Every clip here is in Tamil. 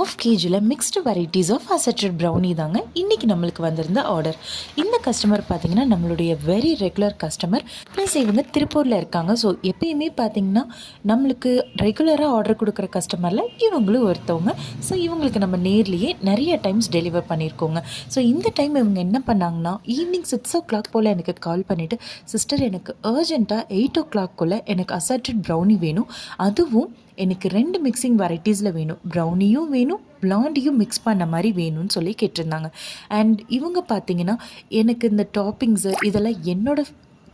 ஆஃப் கேஜியில் mixed varieties of assorted brownie தாங்க இன்றைக்கி நம்மளுக்கு வந்திருந்த ஆர்டர். இந்த கஸ்டமர் பார்த்திங்கன்னா நம்மளுடைய வெரி ரெகுலர் கஸ்டமர். ப்ளஸ் இவங்க திருப்பூரில் இருக்காங்க. ஸோ எப்பயுமே பார்த்திங்கன்னா நம்மளுக்கு ரெகுலராக ஆர்டர் கொடுக்குற கஸ்டமரில் இவங்களும் ஒருத்தவங்க. ஸோ இவங்களுக்கு நம்ம நேர்லேயே நிறைய டைம்ஸ் டெலிவர் பண்ணியிருக்கோங்க. ஸோ இந்த டைம் இவங்க என்ன பண்ணாங்கன்னா ஈவினிங் 6 o'clock போல் எனக்கு கால் பண்ணிவிட்டு, சிஸ்டர் எனக்கு அர்ஜென்ட்டாக 8 o'clock எனக்கு அசட்டட் ப்ரௌனி வேணும், அதுவும் எனக்கு 2 மிக்சிங் வெரைட்டிஸில் வேணும், ப்ரௌனியும் வேணும் பிளாண்டியும் மிக்ஸ் பண்ண மாதிரி வேணும்னு சொல்லி கேட்டிருந்தாங்க. அண்ட் இவங்க பார்த்தீங்கன்னா எனக்கு இந்த டாப்பிங்ஸு இதெல்லாம் என்னோட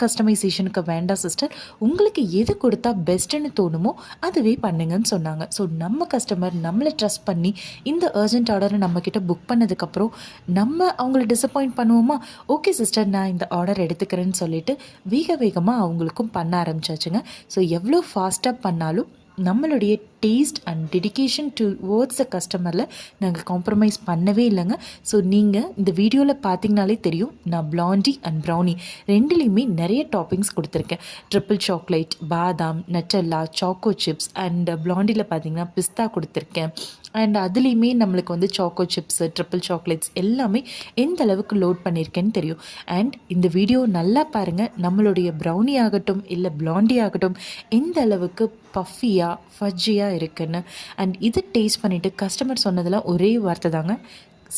கஸ்டமைசேஷனுக்கு வேண்டாம் சிஸ்டர், உங்களுக்கு எது கொடுத்தா பெஸ்ட்டுன்னு தோணுமோ அதுவே பண்ணுங்கன்னு சொன்னாங்க. ஸோ நம்ம கஸ்டமர் நம்மளை ட்ரஸ்ட் பண்ணி இந்த அர்ஜென்ட் ஆர்டரை நம்மக்கிட்ட புக் பண்ணதுக்கப்புறம் நம்ம அவங்கள டிசப்பாயிண்ட் பண்ணுவோமா? ஓகே சிஸ்டர், நான் இந்த ஆர்டர் எடுத்துக்கிறேன்னு சொல்லிட்டு வேகமாக அவங்களுக்கும் பண்ண ஆரம்பிச்சாச்சுங்க. ஸோ எவ்வளோ ஃபாஸ்ட்டாக பண்ணாலும் நம்மளுடைய taste and dedication towards the கஸ்டமரில் நாங்கள் காம்ப்ரமைஸ் பண்ணவே இல்லைங்க. ஸோ நீங்கள் இந்த வீடியோவில் பார்த்தீங்கனாலே தெரியும், நான் பிளாண்டி அண்ட் ப்ரௌனி ரெண்டுலேயுமே நிறைய டாப்பிங்ஸ் கொடுத்துருக்கேன். ட்ரிப்பிள் சாக்லேட், பாதாம், நட்டல்லா, சாக்கோ சிப்ஸ் அண்ட் பிளாண்டியில் பார்த்தீங்கன்னா பிஸ்தா கொடுத்துருக்கேன். அண்ட் அதுலேயுமே நம்மளுக்கு வந்து சாக்கோ சிப்ஸு, ட்ரிப்பிள் சாக்லேட்ஸ் எல்லாமே எந்த அளவுக்கு லோட் பண்ணியிருக்கேன்னு தெரியும். அண்ட் இந்த வீடியோ நல்லா பாருங்கள், நம்மளுடைய ப்ரௌனி ஆகட்டும் இல்லை பிளாண்டி ஆகட்டும் எந்த அளவுக்கு பஃபியாக ஃபஜ்ஜியாக இருக்குன்னு. அண்ட் இது டேஸ்ட் பண்ணிவிட்டு கஸ்டமர் சொன்னதில் ஒரே வார்த்தை தாங்க,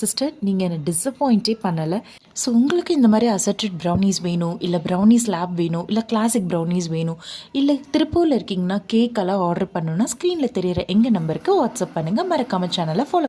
சிஸ்டர் நீங்கள் என்னை டிஸப்பாயிண்ட்டே பண்ணலை. ஸோ உங்களுக்கு இந்த மாதிரி அசட்டட் ப்ரௌனிஸ் வேணும், இல்லை ப்ரௌனிஸ் லேப் வேணும், இல்லை கிளாசிக் ப்ரௌனிஸ் வேணும், இல்லை திருப்பூரில் இருக்கீங்கன்னா கேக்கெல்லாம் ஆர்டர் பண்ணணுன்னா ஸ்க்ரீனில் தெரியிற எங்கள் நம்பருக்கு வாட்ஸ்அப் பண்ணுங்கள். மறக்காமல் சேனலை ஃபாலோ